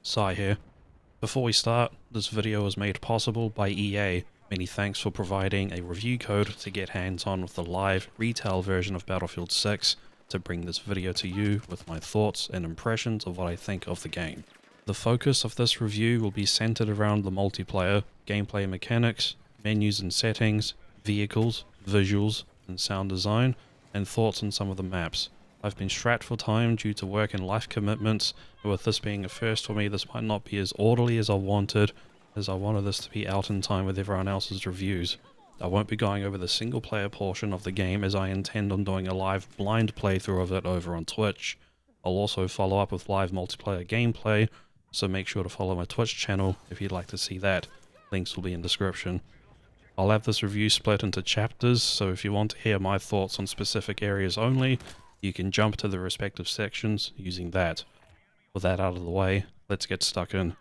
Sai here. Before we start, this video was made possible by EA. Many thanks for providing a review code to get hands-on with the live retail version of Battlefield 6 to bring this video to you with my thoughts and impressions of what I think of the game. The focus of this review will be centered around the multiplayer, gameplay mechanics, menus and settings, vehicles, visuals, and sound design, and thoughts on some of the maps. I've been strapped for time due to work and life commitments, and with this being a first for me, this might not be as orderly as I wanted, as I wanted this to be out in time with everyone else's reviews. I won't be going over the single player portion of the game as I intend on doing a live blind playthrough of it over on Twitch. I'll also follow up with live multiplayer gameplay, so make sure to follow my Twitch channel if you'd like to see that. Links will be in description. I'll have this review split into chapters, so if you want to hear my thoughts on specific areas only, you can jump to the respective sections using that. With that out of the way, let's get stuck in.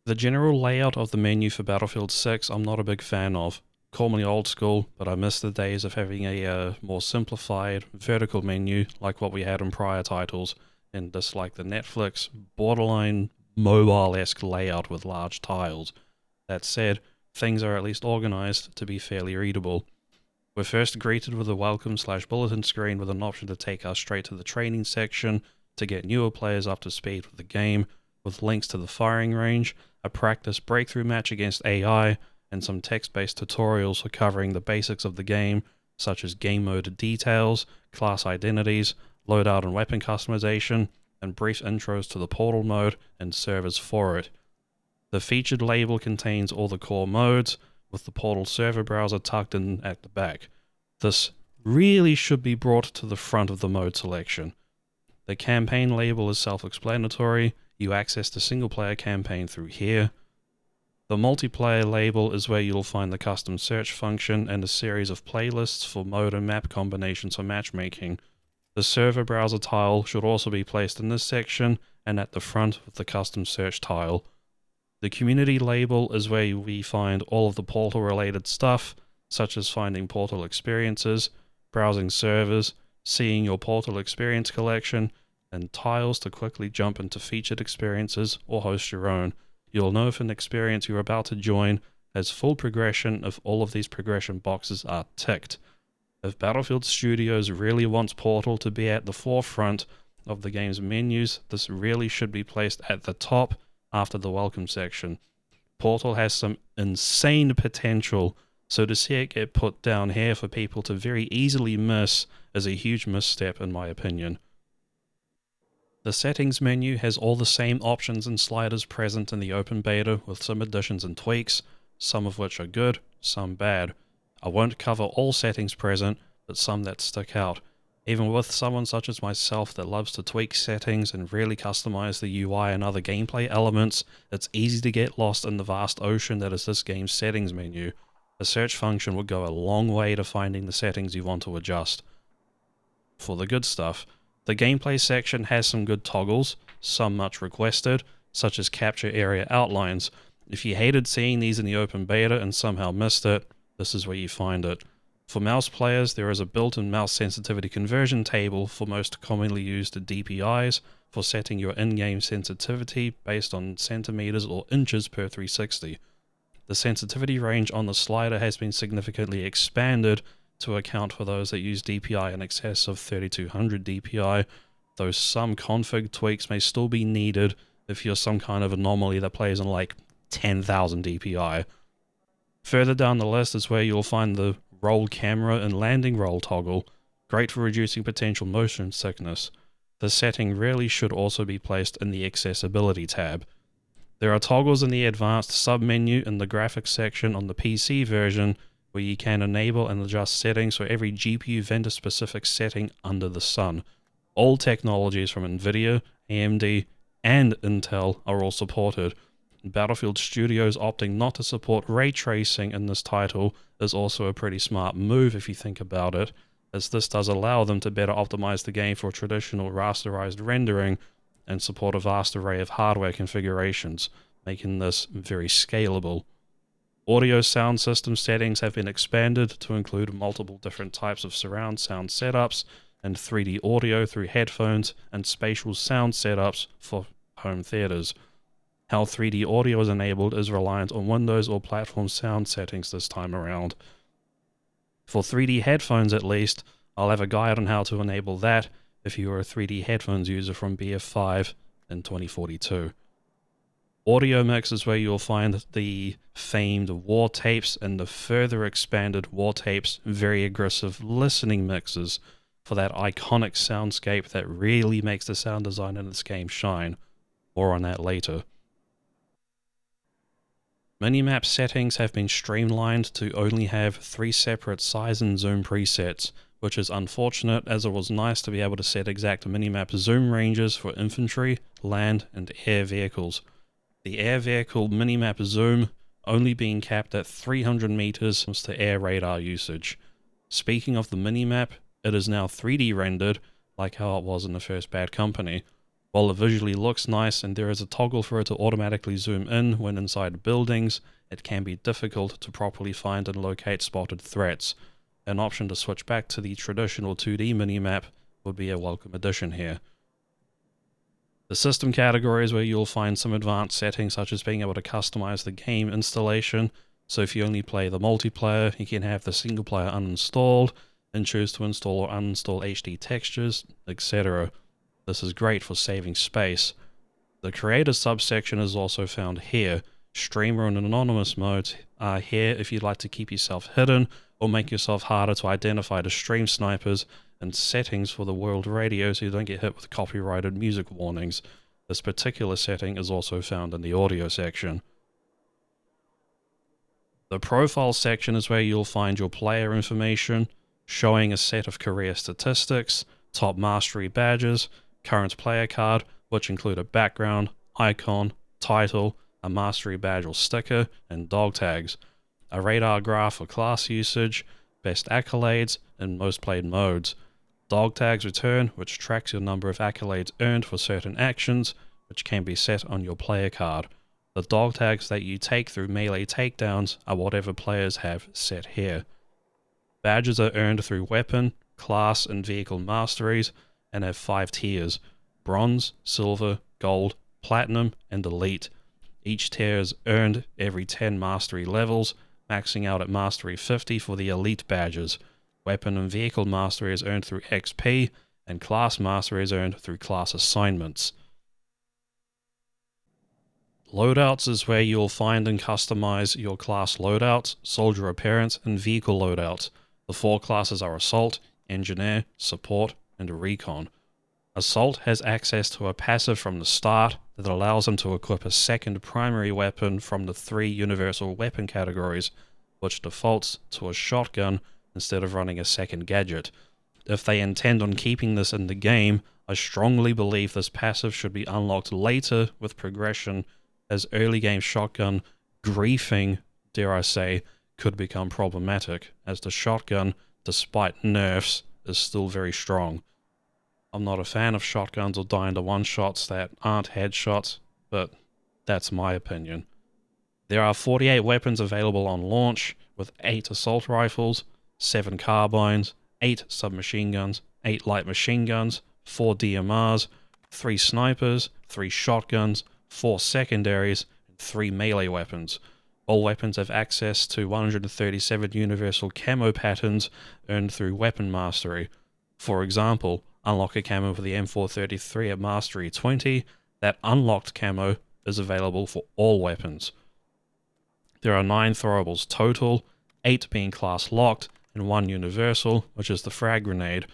The general layout of the menu for Battlefield 6 I'm not a big fan of. Call me old school, but I miss the days of having a more simplified, vertical menu like what we had in prior titles, and dislike the Netflix, borderline, mobile-esque layout with large tiles. That said, things are at least organized to be fairly readable. We're first greeted with a welcome/bulletin screen with an option to take us straight to the training section to get newer players up to speed with the game, with links to the firing range, a practice breakthrough match against AI, and some text-based tutorials for covering the basics of the game, such as game mode details, class identities, loadout and weapon customization, and brief intros to the portal mode and servers for it. The featured label contains all the core modes, with the portal server browser tucked in at the back. This really should be brought to the front of the mode selection. The campaign label is self-explanatory. You access the single-player campaign through here. The multiplayer label is where you'll find the custom search function and a series of playlists for mode and map combinations for matchmaking. The server browser tile should also be placed in this section and at the front with the custom search tile. The community label is where we find all of the portal related stuff, such as finding portal experiences, browsing servers, seeing your portal experience collection, and tiles to quickly jump into featured experiences or host your own. You'll know if an experience you're about to join has full progression if all of these progression boxes are ticked. If Battlefield Studios really wants Portal to be at the forefront of the game's menus, this really should be placed at the top after the welcome section. Portal has some insane potential, so to see it get put down here for people to very easily miss is a huge misstep in my opinion. The settings menu has all the same options and sliders present in the open beta with some additions and tweaks, some of which are good, some bad. I won't cover all settings present, but some that stick out. Even with someone such as myself that loves to tweak settings and really customize the UI and other gameplay elements, it's easy to get lost in the vast ocean that is this game's settings menu. A search function would go a long way to finding the settings you want to adjust. For the good stuff, the gameplay section has some good toggles, some much requested, such as capture area outlines. If you hated seeing these in the open beta and somehow missed it, this is where you find it. For mouse players, there is a built-in mouse sensitivity conversion table for most commonly used DPIs for setting your in-game sensitivity based on centimeters or inches per 360. The sensitivity range on the slider has been significantly expanded to account for those that use DPI in excess of 3200 DPI, though some config tweaks may still be needed if you're some kind of anomaly that plays on like 10,000 DPI. Further down the list is where you'll find the roll camera and landing roll toggle, great for reducing potential motion sickness. This setting really should also be placed in the accessibility tab. There are toggles in the advanced submenu in the graphics section on the PC version where you can enable and adjust settings for every GPU vendor specific setting under the sun. All technologies from Nvidia, AMD, and Intel are all supported. Battlefield Studios opting not to support ray tracing in this title is also a pretty smart move if you think about it, as this does allow them to better optimize the game for traditional rasterized rendering and support a vast array of hardware configurations, making this very scalable. Audio sound system settings have been expanded to include multiple different types of surround sound setups and 3D audio through headphones and spatial sound setups for home theaters. How 3D audio is enabled is reliant on Windows or platform sound settings this time around. For 3D headphones at least, I'll have a guide on how to enable that if you are a 3D headphones user from BF5 in 2042. Audio mix is where you'll find the famed war tapes and the further expanded war tapes very aggressive listening mixes for that iconic soundscape that really makes the sound design in this game shine. More on that later. Minimap settings have been streamlined to only have 3 separate size and zoom presets, which is unfortunate as it was nice to be able to set exact minimap zoom ranges for infantry, land, and air vehicles. The air vehicle minimap zoom only being capped at 300 meters to air radar usage. Speaking of the minimap, it is now 3D rendered like how it was in the first Bad Company. While it visually looks nice and there is a toggle for it to automatically zoom in when inside buildings, it can be difficult to properly find and locate spotted threats. An option to switch back to the traditional 2D minimap would be a welcome addition here. The system category is where you'll find some advanced settings such as being able to customize the game installation, so if you only play the multiplayer, you can have the single player uninstalled and choose to install or uninstall HD textures, etc. This is great for saving space. The creator subsection is also found here. Streamer and anonymous modes are here if you'd like to keep yourself hidden or make yourself harder to identify to stream snipers, and settings for the world radio so you don't get hit with copyrighted music warnings. This particular setting is also found in the audio section. The profile section is where you'll find your player information, showing a set of career statistics, top mastery badges, current player card, which include a background, icon, title, a mastery badge or sticker, and dog tags, a radar graph for class usage, best accolades, and most played modes. Dog tags return, which tracks your number of accolades earned for certain actions, which can be set on your player card. The dog tags that you take through melee takedowns are whatever players have set here. Badges are earned through weapon, class, and vehicle masteries, and have 5 tiers: bronze, silver, gold, platinum, and elite. Each tier is earned every 10 mastery levels, maxing out at mastery 50 for the elite badges. Weapon and vehicle mastery is earned through XP, and class mastery is earned through class assignments. Loadouts is where you'll find and customize your class loadouts, soldier appearance, and vehicle loadouts. The 4 classes are Assault, Engineer, Support, and Recon. Assault has access to a passive from the start that allows him to equip a second primary weapon from the 3 universal weapon categories, which defaults to a shotgun instead of running a second gadget. If they intend on keeping this in the game, I strongly believe this passive should be unlocked later with progression, as early game shotgun griefing, dare I say, could become problematic, as the shotgun, despite nerfs, is still very strong. I'm not a fan of shotguns or dying to one-shots that aren't headshots, but that's my opinion. There are 48 weapons available on launch, with 8 assault rifles, 7 carbines, 8 submachine guns, 8 light machine guns, 4 DMRs, 3 snipers, 3 shotguns, 4 secondaries, and 3 melee weapons. All weapons have access to 137 universal camo patterns earned through weapon mastery. For example, unlock a camo for the M433 at mastery 20, that unlocked camo is available for all weapons. There are 9 throwables total, 8 being class locked, and 1 universal, which is the frag grenade.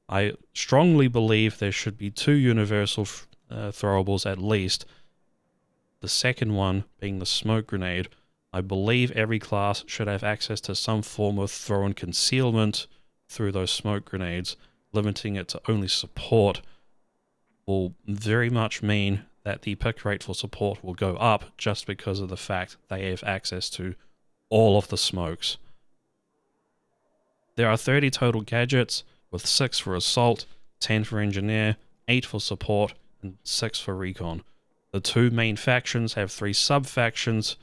I strongly believe there should be 2 universal throwables at least. The second one being the smoke grenade. I believe every class should have access to some form of thrown concealment through those smoke grenades. Limiting it to only support will very much mean that the pick rate for support will go up just because of the fact they have access to all of the smokes. There are 30 total gadgets, with 6 for assault, 10 for engineer, 8 for support, and 6 for recon. The 2 main factions have 3 sub-factions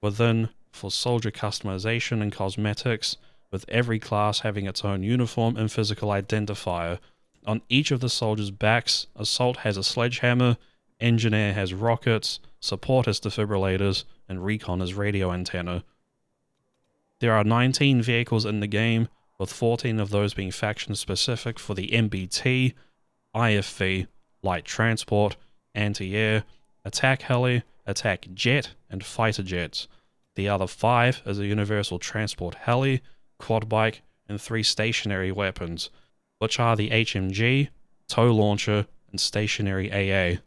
within for soldier customization and cosmetics, with every class having its own uniform and physical identifier. On each of the soldiers' backs, Assault has a sledgehammer, Engineer has rockets, Support has defibrillators, and Recon has radio antenna. There are 19 vehicles in the game, with 14 of those being faction-specific for the MBT, IFV, Light Transport, Anti-Air, Attack Heli, Attack Jet, and Fighter Jets. The other 5 is a Universal Transport Heli, Quad Bike, and 3 stationary weapons, which are the HMG, Tow Launcher, and Stationary AA.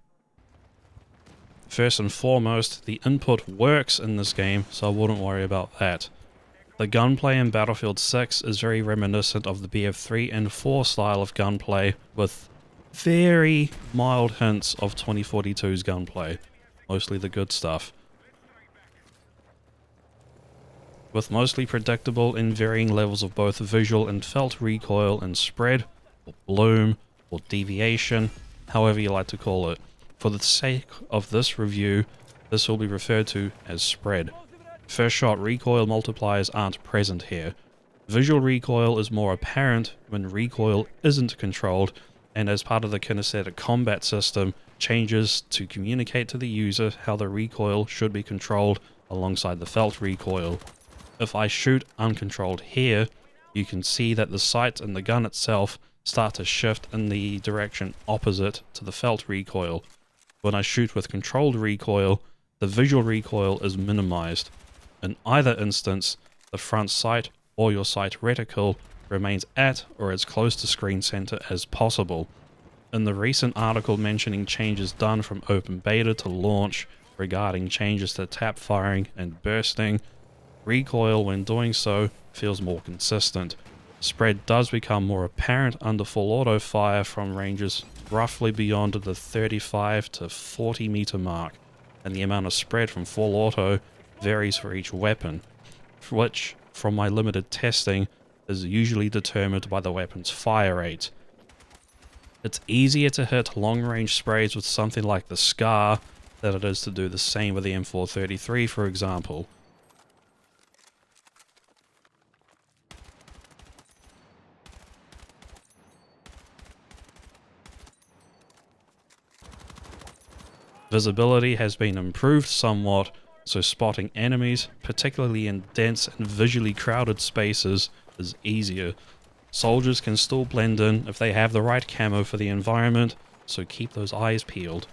First and foremost, the input works in this game, so I wouldn't worry about that. The gunplay in Battlefield 6 is very reminiscent of the BF3 and 4 style of gunplay, with very mild hints of 2042's gunplay, mostly the good stuff. With mostly predictable and varying levels of both visual and felt recoil and spread, or bloom, or deviation, however you like to call it. For the sake of this review, this will be referred to as spread. First shot recoil multipliers aren't present here. Visual recoil is more apparent when recoil isn't controlled, and as part of the kinesthetic combat system, changes to communicate to the user how the recoil should be controlled alongside the felt recoil. If I shoot uncontrolled here, you can see that the sight and the gun itself start to shift in the direction opposite to the felt recoil. When I shoot with controlled recoil, the visual recoil is minimized. In either instance, the front sight or your sight reticle remains at or as close to screen center as possible. In the recent article mentioning changes done from open beta to launch regarding changes to tap firing and bursting, recoil when doing so feels more consistent. Spread does become more apparent under full auto fire from ranges roughly beyond the 35 to 40 meter mark, and the amount of spread from full auto varies for each weapon, which, from my limited testing, is usually determined by the weapon's fire rate. It's easier to hit long-range sprays with something like the Scar than it is to do the same with the M433, for example. Visibility has been improved somewhat, so spotting enemies, particularly in dense and visually crowded spaces, is easier. Soldiers can still blend in if they have the right camo for the environment, so keep those eyes peeled.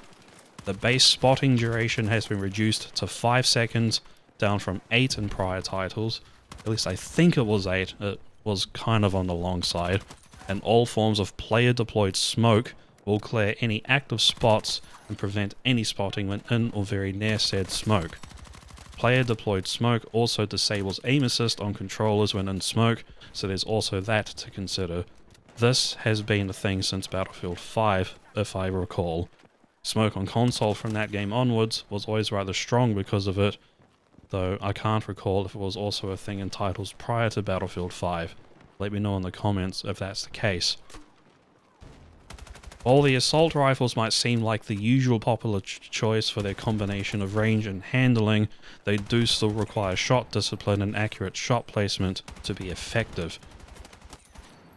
The base spotting duration has been reduced to 5 seconds, down from 8 in prior titles. At least I think it was 8, it was kind of on the long side. And all forms of player-deployed smoke will clear any active spots and prevent any spotting when in or very near said smoke. Player-deployed smoke also disables aim assist on controllers when in smoke, so there's also that to consider. This has been a thing since Battlefield 5, if I recall. Smoke on console from that game onwards was always rather strong because of it, though I can't recall if it was also a thing in titles prior to Battlefield 5. Let me know in the comments if that's the case. While the assault rifles might seem like the usual popular choice for their combination of range and handling, they do still require shot discipline and accurate shot placement to be effective.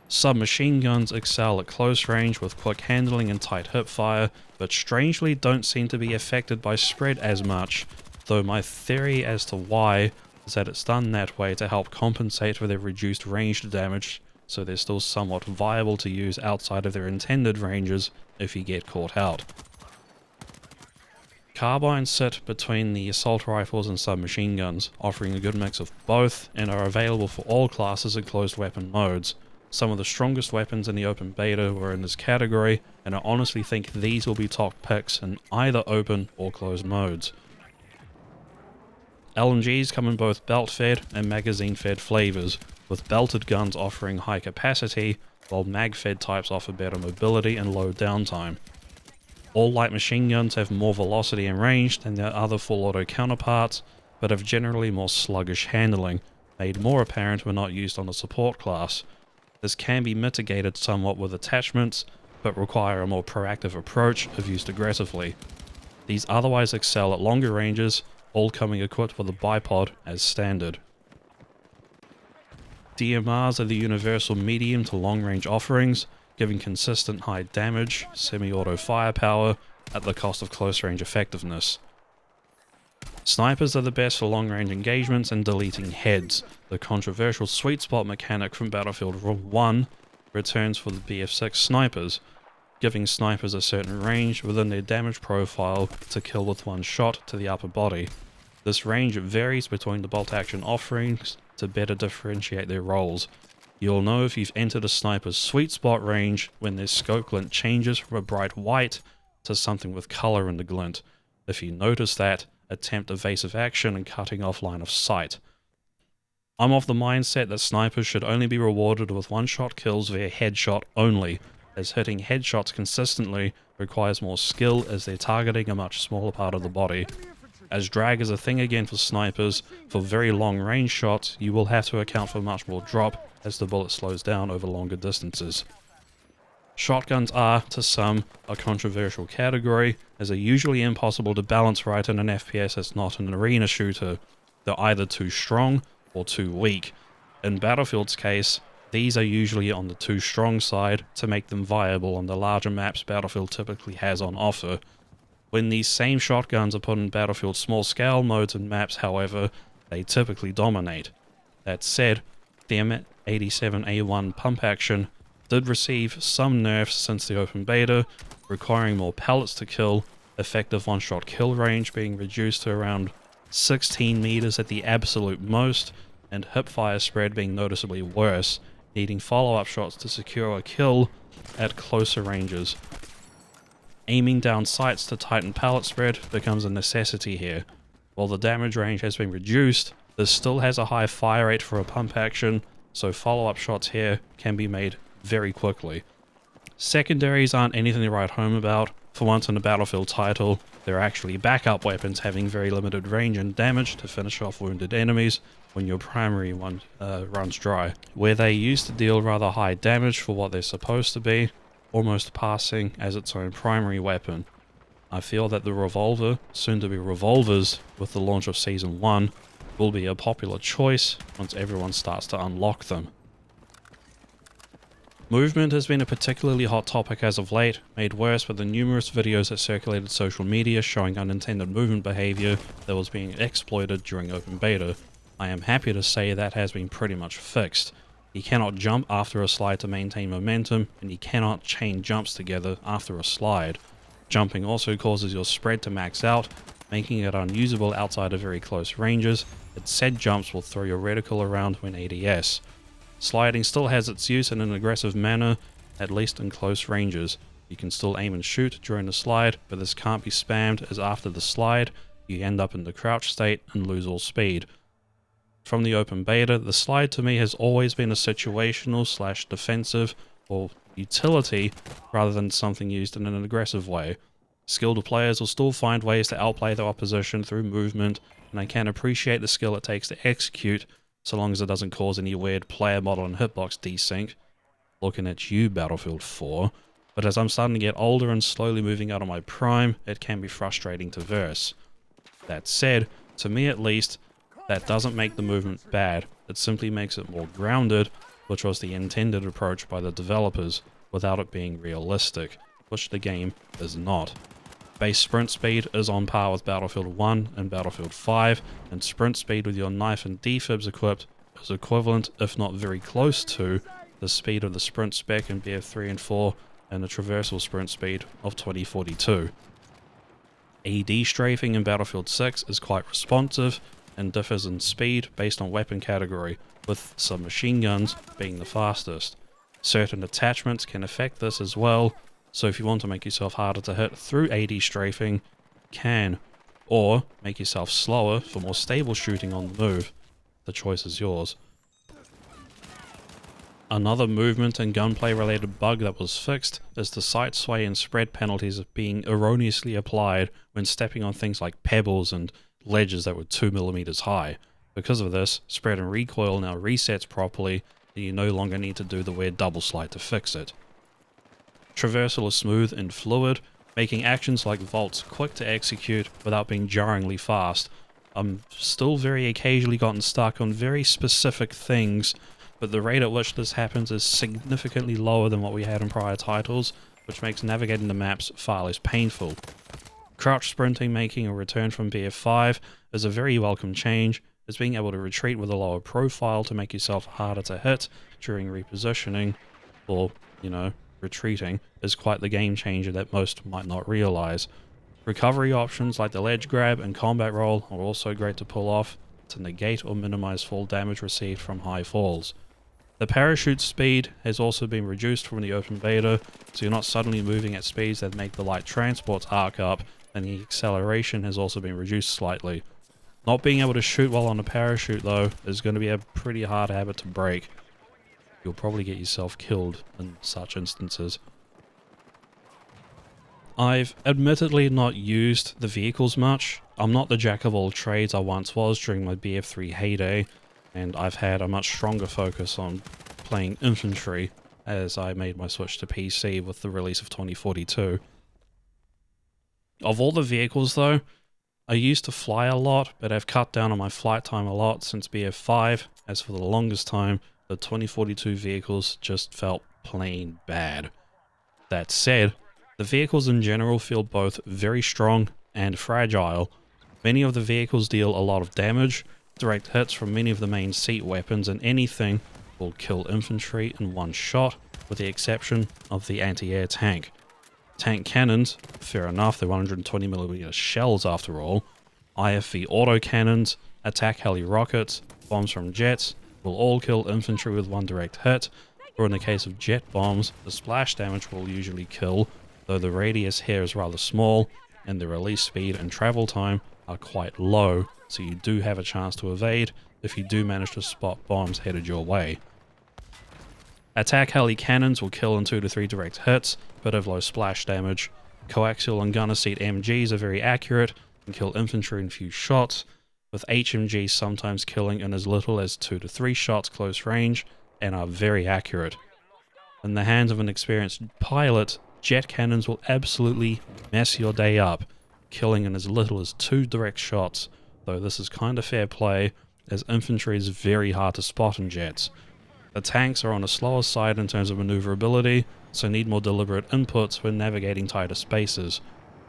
Submachine guns excel at close range with quick handling and tight hipfire, but strangely don't seem to be affected by spread as much, though my theory as to why is that it's done that way to help compensate for their reduced ranged damage, so they're still somewhat viable to use outside of their intended ranges if you get caught out. Carbines sit between the assault rifles and submachine guns, offering a good mix of both, and are available for all classes and closed weapon modes. Some of the strongest weapons in the open beta were in this category, and I honestly think these will be top picks in either open or closed modes. LMGs come in both belt-fed and magazine-fed flavors, with belted guns offering high capacity, while mag-fed types offer better mobility and low downtime. All light machine guns have more velocity and range than their other full-auto counterparts, but have generally more sluggish handling, made more apparent when not used on a support class. This can be mitigated somewhat with attachments, but require a more proactive approach if used aggressively. These otherwise excel at longer ranges, all coming equipped with a bipod as standard. DMRs are the universal medium to long range offerings, giving consistent high damage, semi-auto firepower, at the cost of close range effectiveness. Snipers are the best for long range engagements and deleting heads. The controversial sweet spot mechanic from Battlefield 1 returns for the BF6 snipers, giving snipers a certain range within their damage profile to kill with one shot to the upper body. This range varies between the bolt action offerings to better differentiate their roles. You'll know if you've entered a sniper's sweet spot range when their scope glint changes from a bright white to something with colour in the glint. If you notice that, attempt evasive action and cutting off line of sight. I'm of the mindset that snipers should only be rewarded with one-shot kills via headshot only, as hitting headshots consistently requires more skill as they're targeting a much smaller part of the body. As drag is a thing again for snipers, for very long range shots you will have to account for much more drop as the bullet slows down over longer distances. Shotguns are, to some, a controversial category, as they're usually impossible to balance right in an FPS that's not an arena shooter. They're either too strong or too weak. In Battlefield's case, these are usually on the too strong side to make them viable on the larger maps Battlefield typically has on offer. When these same shotguns are put in Battlefield's small scale modes and maps, however, they typically dominate. That said, the M87A1 pump action did receive some nerfs since the open beta, requiring more pellets to kill, effective one-shot kill range being reduced to around 16 meters at the absolute most, and hipfire spread being noticeably worse, needing follow-up shots to secure a kill at closer ranges. Aiming down sights to tighten pellet spread becomes a necessity here. While the damage range has been reduced, this still has a high fire rate for a pump action, so follow-up shots here can be made very quickly. Secondaries aren't anything to write home about. For once in a Battlefield title, they're actually backup weapons having very limited range and damage to finish off wounded enemies when your primary one runs dry. Where they used to deal rather high damage for what they're supposed to be, almost passing as its own primary weapon. I feel that the revolver, soon to be revolvers with the launch of Season 1, will be a popular choice once everyone starts to unlock them. Movement has been a particularly hot topic as of late, made worse by the numerous videos that circulated social media showing unintended movement behavior that was being exploited during open beta. I am happy to say that has been pretty much fixed. You cannot jump after a slide to maintain momentum, and you cannot chain jumps together after a slide. Jumping also causes your spread to max out, making it unusable outside of very close ranges, and said jumps will throw your reticle around when ADS. Sliding still has its use in an aggressive manner, at least in close ranges. You can still aim and shoot during the slide, but this can't be spammed as after the slide, you end up in the crouch state and lose all speed. From the open beta, the slide to me has always been a situational / defensive or utility rather than something used in an aggressive way. Skilled players will still find ways to outplay their opposition through movement, and I can appreciate the skill it takes to execute, so long as it doesn't cause any weird player model and hitbox desync. Looking at you, Battlefield 4. But as I'm starting to get older and slowly moving out of my prime, it can be frustrating to verse. That said, to me at least, that doesn't make the movement bad, it simply makes it more grounded, which was the intended approach by the developers, without it being realistic, which the game is not. Base sprint speed is on par with Battlefield 1 and Battlefield 5, and sprint speed with your knife and defibs equipped is equivalent, if not very close to, the speed of the sprint spec in BF3 and 4 and the traversal sprint speed of 2042. AD strafing in Battlefield 6 is quite responsive and differs in speed based on weapon category, with submachine guns being the fastest. Certain attachments can affect this as well, so if you want to make yourself harder to hit through AD strafing, you can, or make yourself slower for more stable shooting on the move. The choice is yours. Another movement and gunplay related bug that was fixed is the sight sway and spread penalties of being erroneously applied when stepping on things like pebbles and ledges that were 2mm high. Because of this, spread and recoil now resets properly, and you no longer need to do the weird double slide to fix it. Traversal is smooth and fluid, making actions like vaults quick to execute without being jarringly fast. I'm still very occasionally gotten stuck on very specific things, but the rate at which this happens is significantly lower than what we had in prior titles, which makes navigating the maps far less painful. Crouch sprinting making a return from BF5 is a very welcome change, as being able to retreat with a lower profile to make yourself harder to hit during repositioning, or, retreating, is quite the game changer that most might not realize. Recovery options like the ledge grab and combat roll are also great to pull off to negate or minimize fall damage received from high falls. The parachute speed has also been reduced from the open beta, so you're not suddenly moving at speeds that make the light transports arc up, and the acceleration has also been reduced slightly. Not being able to shoot while on a parachute though is going to be a pretty hard habit to break. You'll probably get yourself killed in such instances. I've admittedly not used the vehicles much. I'm not the jack of all trades I once was during my BF3 heyday, and I've had a much stronger focus on playing infantry as I made my switch to PC with the release of 2042. Of all the vehicles though, I used to fly a lot, but I've cut down on my flight time a lot since BF5, as for the longest time, the 2042 vehicles just felt plain bad. That said, the vehicles in general feel both very strong and fragile. Many of the vehicles deal a lot of damage, direct hits from many of the main seat weapons, and anything will kill infantry in one shot, with the exception of the anti-air tank. Tank cannons, fair enough, they're 120mm shells after all. IFV autocannons, attack heli rockets, bombs from jets will all kill infantry with one direct hit, or in the case of jet bombs, the splash damage will usually kill, though the radius here is rather small, and the release speed and travel time are quite low, so you do have a chance to evade if you do manage to spot bombs headed your way. Attack heli cannons will kill in 2 to 3 direct hits, but have low splash damage. Coaxial and gunner seat MGs are very accurate and kill infantry in few shots, with HMGs sometimes killing in as little as 2 to 3 shots close range and are very accurate. In the hands of an experienced pilot, jet cannons will absolutely mess your day up, killing in as little as 2 direct shots, though this is kinda fair play, as infantry is very hard to spot in jets. The tanks are on the slower side in terms of maneuverability, so need more deliberate inputs when navigating tighter spaces.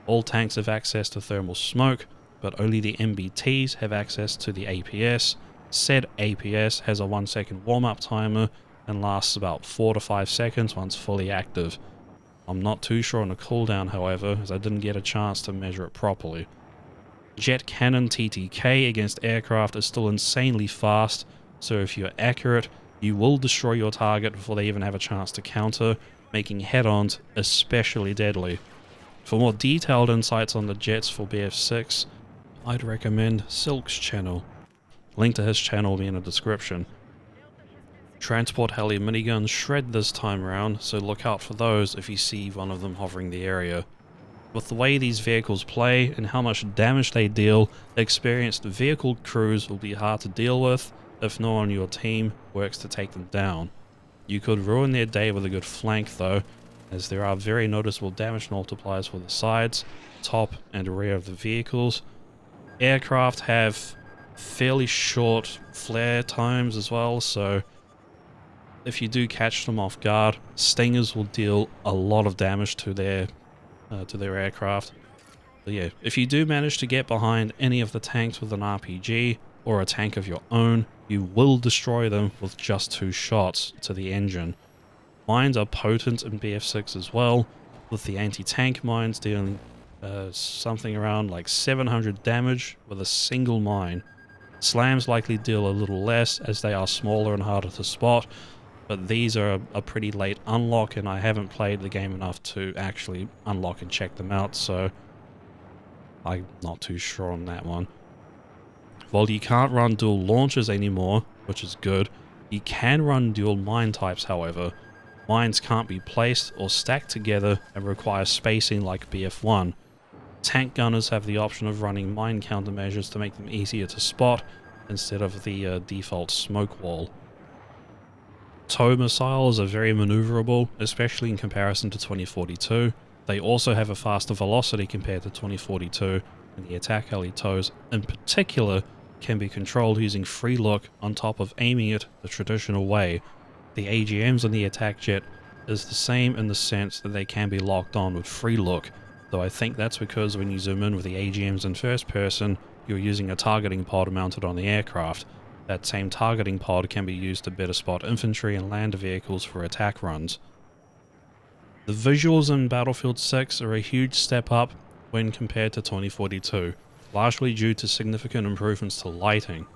All tanks have access to thermal smoke, but only the MBTs have access to the APS. Said APS has a 1 second warm-up timer and lasts about 4 to 5 seconds once fully active. I'm not too sure on the cooldown however, as I didn't get a chance to measure it properly. Jet cannon TTK against aircraft is still insanely fast, so if you're accurate, you will destroy your target before they even have a chance to counter, making head-ons especially deadly. For more detailed insights on the jets for BF6, I'd recommend Silk's channel. Link to his channel will be in the description. Transport heli miniguns shred this time around, so look out for those if you see one of them hovering the area. With the way these vehicles play and how much damage they deal, experienced vehicle crews will be hard to deal with if no one on your team works to take them down. You could ruin their day with a good flank though, as there are very noticeable damage multipliers for the sides, top and rear of the vehicles. Aircraft have fairly short flare times as well, so if you do catch them off guard, stingers will deal a lot of damage to their aircraft. But yeah, if you do manage to get behind any of the tanks with an RPG or a tank of your own, you will destroy them with just 2 shots to the engine. Mines are potent in BF6 as well, with the anti-tank mines dealing something around like 700 damage with a single mine. Slams likely deal a little less as they are smaller and harder to spot, but these are a pretty late unlock and I haven't played the game enough to actually unlock and check them out, so I'm not too sure on that one. While you can't run dual launchers anymore, which is good, you can run dual mine types however. Mines can't be placed or stacked together and require spacing like BF1. Tank gunners have the option of running mine countermeasures to make them easier to spot instead of the default smoke wall. Tow missiles are very maneuverable, especially in comparison to 2042. They also have a faster velocity compared to 2042, and the attack heli tows in particular can be controlled using free look on top of aiming it the traditional way. The AGMs on the attack jet is the same in the sense that they can be locked on with free look, though I think that's because when you zoom in with the AGMs in first person, you're using a targeting pod mounted on the aircraft. That same targeting pod can be used to better spot infantry and land vehicles for attack runs. The visuals in Battlefield 6 are a huge step up when compared to 2042, largely due to significant improvements to lighting.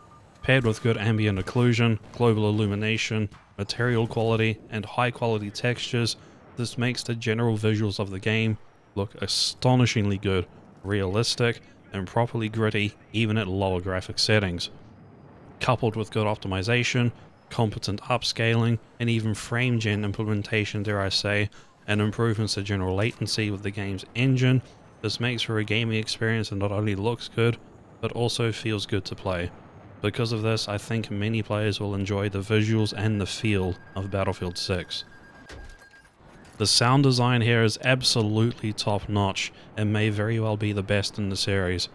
Paired with good ambient occlusion, global illumination, material quality, and high quality textures, this makes the general visuals of the game look astonishingly good, realistic, and properly gritty even at lower graphic settings. Coupled with good optimization, competent upscaling, and even frame gen implementation, dare I say, and improvements to general latency with the game's engine, this makes for a gaming experience that not only looks good, but also feels good to play. Because of this, I think many players will enjoy the visuals and the feel of Battlefield 6. The sound design here is absolutely top notch, and may very well be the best in the series.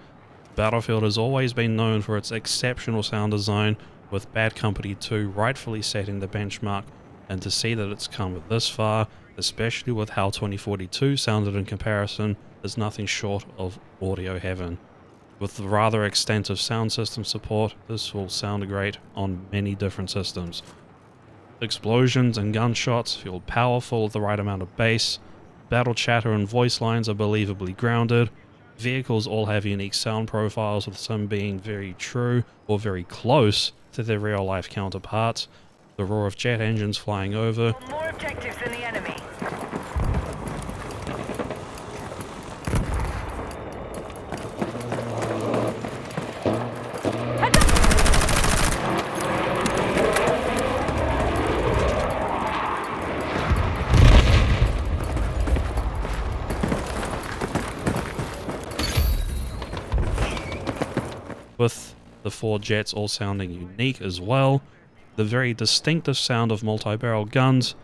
Battlefield has always been known for its exceptional sound design, with Bad Company 2 rightfully setting the benchmark, and to see that it's come this far, especially with how 2042 sounded in comparison, is nothing short of audio heaven. With the rather extensive sound system support, this will sound great on many different systems. Explosions and gunshots feel powerful with the right amount of bass, battle chatter and voice lines are believably grounded, vehicles all have unique sound profiles, with some being very true or very close to their real life counterparts, the roar of jet engines flying over, More objectives than the enemy. with the 4 jets all sounding unique as well, the very distinctive sound of multi-barrel guns,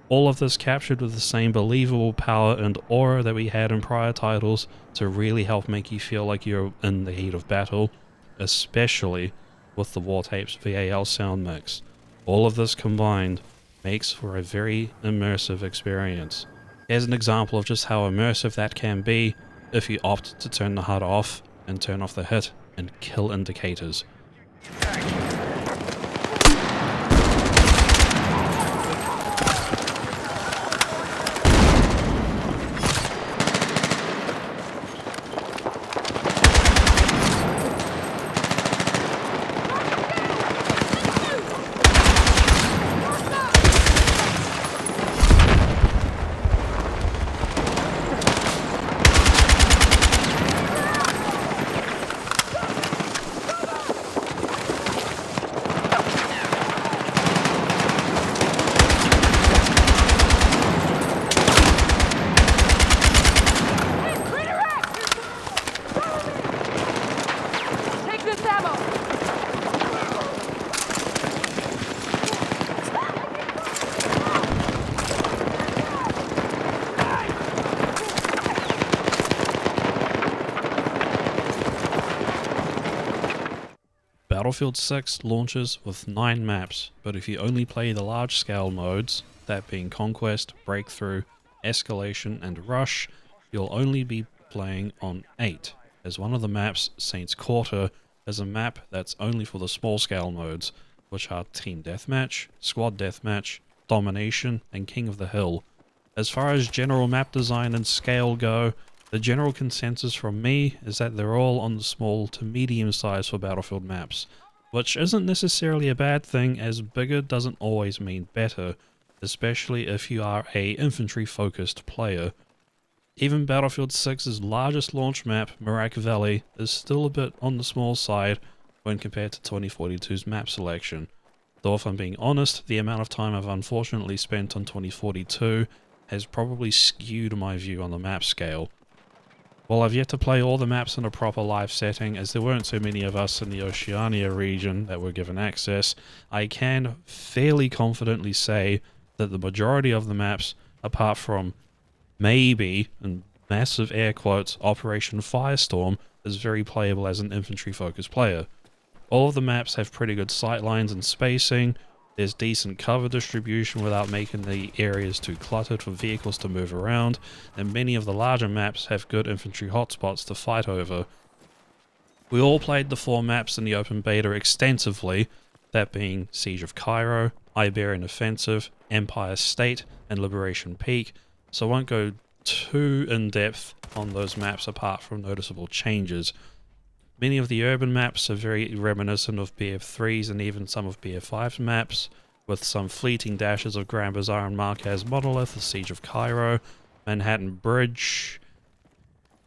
all of this captured with the same believable power and aura that we had in prior titles to really help make you feel like you're in the heat of battle, especially with the War Tapes VAL sound mix. All of this combined makes for a very immersive experience. Here's an example of just how immersive that can be if you opt to turn the HUD off and turn off the hit and kill indicators. Battlefield 6 launches with 9 maps, but if you only play the large scale modes, that being Conquest, Breakthrough, Escalation and Rush, you'll only be playing on 8, as one of the maps, Saints Quarter, is a map that's only for the small scale modes, which are Team Deathmatch, Squad Deathmatch, Domination and King of the Hill. As far as general map design and scale go, the general consensus from me is that they're all on the small to medium size for Battlefield maps, which isn't necessarily a bad thing, as bigger doesn't always mean better, especially if you are a infantry focused player. Even Battlefield 6's largest launch map, Merak Valley, is still a bit on the small side when compared to 2042's map selection, though if I'm being honest, the amount of time I've unfortunately spent on 2042 has probably skewed my view on the map scale. While I've yet to play all the maps in a proper live setting, as there weren't so many of us in the Oceania region that were given access, I can fairly confidently say that the majority of the maps, apart from maybe, in massive air quotes, Operation Firestorm, is very playable as an infantry focused player. All of the maps have pretty good sightlines and spacing, There's decent cover distribution without making the areas too cluttered for vehicles to move around, and many of the larger maps have good infantry hotspots to fight over. We all played the 4 maps in the open beta extensively, that being Siege of Cairo, Iberian Offensive, Empire State, and Liberation Peak, so I won't go too in-depth on those maps apart from noticeable changes. Many of the urban maps are very reminiscent of BF3's and even some of BF5's maps, with some fleeting dashes of Grand Bazaar and Marquez Monolith, the Siege of Cairo, Manhattan Bridge.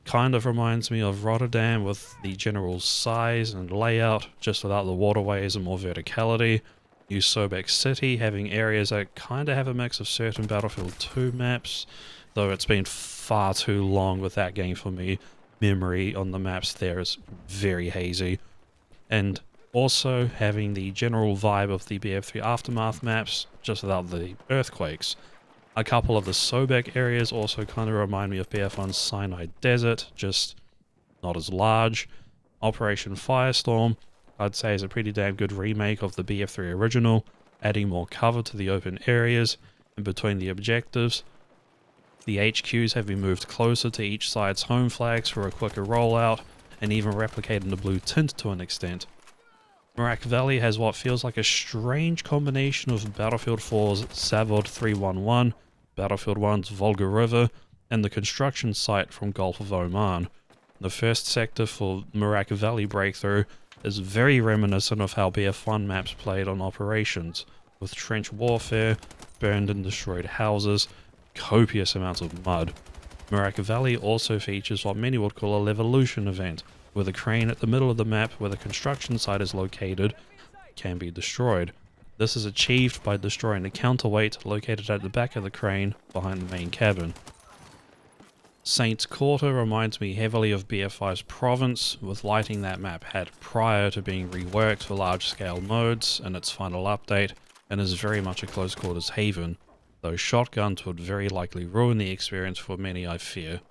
Kind of reminds me of Rotterdam with the general size and layout, just without the waterways and more verticality. New Sobek City, having areas that kind of have a mix of certain Battlefield 2 maps, though it's been far too long with that game for me. Memory on the maps there is very hazy. And also having the general vibe of the BF3 Aftermath maps, just without the earthquakes. A couple of the Sobek areas also kind of remind me of BF1's Sinai Desert, just not as large. Operation Firestorm, I'd say, is a pretty damn good remake of the BF3 original, adding more cover to the open areas in between the objectives. The HQs have been moved closer to each side's home flags for a quicker rollout, and even replicating the blue tint to an extent. Merak Valley has what feels like a strange combination of Battlefield 4's Zavod 311, Battlefield 1's Volga River, and the construction site from Gulf of Oman. The first sector for Merak Valley breakthrough is very reminiscent of how BF1 maps played on operations, with trench warfare, burned and destroyed houses, copious amounts of mud. Merak Valley also features what many would call a Levolution event, where the crane at the middle of the map where the construction site is located can be destroyed. This is achieved by destroying the counterweight located at the back of the crane behind the main cabin. Saints Quarter reminds me heavily of BF5's Province, with lighting that map had prior to being reworked for large-scale modes in its final update, and is very much a close quarters haven, though shotguns would very likely ruin the experience for many, I fear.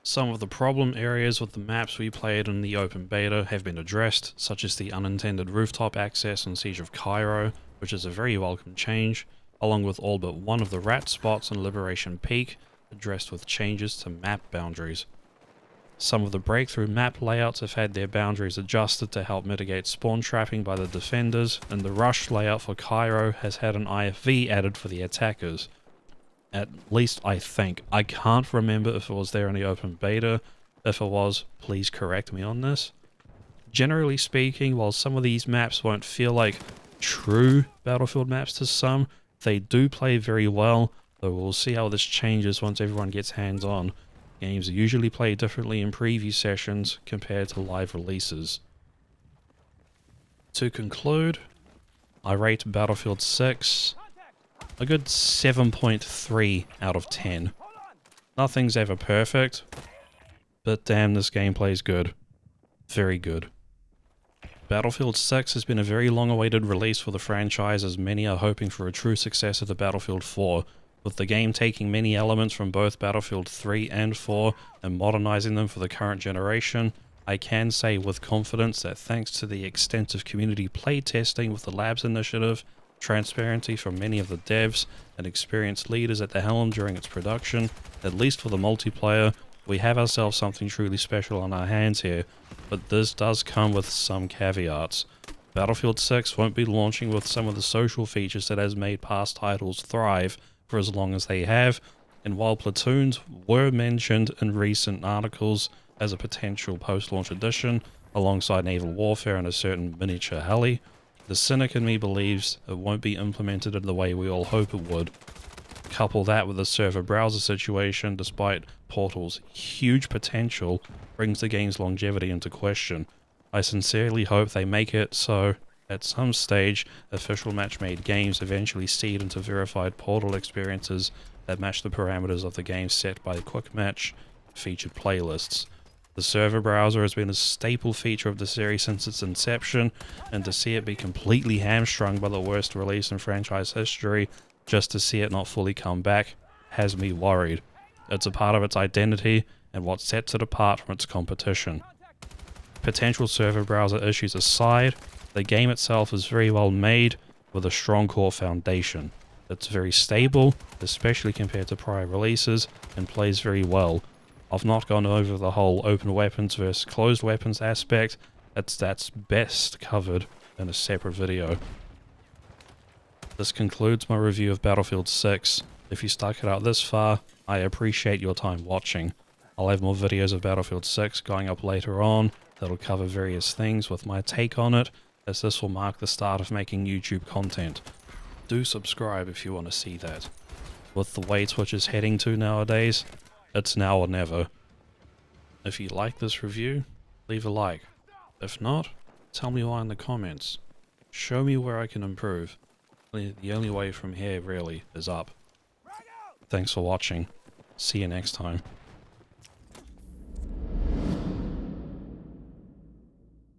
Some of the problem areas with the maps we played in the open beta have been addressed, such as the unintended rooftop access in Siege of Cairo, which is a very welcome change, along with all but one of the rat spots in Liberation Peak, addressed with changes to map boundaries. Some of the breakthrough map layouts have had their boundaries adjusted to help mitigate spawn trapping by the defenders, and the rush layout for Cairo has had an IFV added for the attackers. At least I think. I can't remember if it was there in the open beta. If it was, please correct me on this. Generally speaking, while some of these maps won't feel like true Battlefield maps to some, they do play very well, though we'll see how this changes once everyone gets hands-on. Games usually play differently in preview sessions compared to live releases. To conclude, I rate Battlefield 6 a good 7.3 out of 10. Nothing's ever perfect, but damn, this gameplay's good. Very good. Battlefield 6 has been a very long-awaited release for the franchise, as many are hoping for a true successor to Battlefield 4, with the game taking many elements from both Battlefield 3 and 4 and modernizing them for the current generation. I can say with confidence that thanks to the extensive community playtesting with the Labs initiative, transparency from many of the devs, and experienced leaders at the helm during its production, at least for the multiplayer, we have ourselves something truly special on our hands here, but this does come with some caveats. Battlefield 6 won't be launching with some of the social features that has made past titles thrive for as long as they have, and while platoons were mentioned in recent articles as a potential post-launch addition, alongside naval warfare and a certain miniature heli, the cynic in me believes it won't be implemented in the way we all hope it would. Couple that with the server browser situation, despite Portal's huge potential, brings the game's longevity into question. I sincerely hope they make it so, at some stage, official match-made games eventually seed into verified Portal experiences that match the parameters of the game set by Quick Match featured playlists. The server browser has been a staple feature of the series since its inception, and to see it be completely hamstrung by the worst release in franchise history, just to see it not fully come back, has me worried. It's a part of its identity, and what sets it apart from its competition. Potential server browser issues aside, the game itself is very well made, with a strong core foundation. It's very stable, especially compared to prior releases, and plays very well. I've not gone over the whole open weapons versus closed weapons aspect. That's best covered in a separate video. This concludes my review of Battlefield 6. If you stuck it out this far, I appreciate your time watching. I'll have more videos of Battlefield 6 going up later on that'll cover various things with my take on it, as this will mark the start of making YouTube content. Do subscribe if you want to see that. With the way Twitch is heading to nowadays, it's now or never. If you like this review, leave a like. If not, tell me why in the comments. Show me where I can improve. The only way from here really is up. Thanks for watching. See you next time.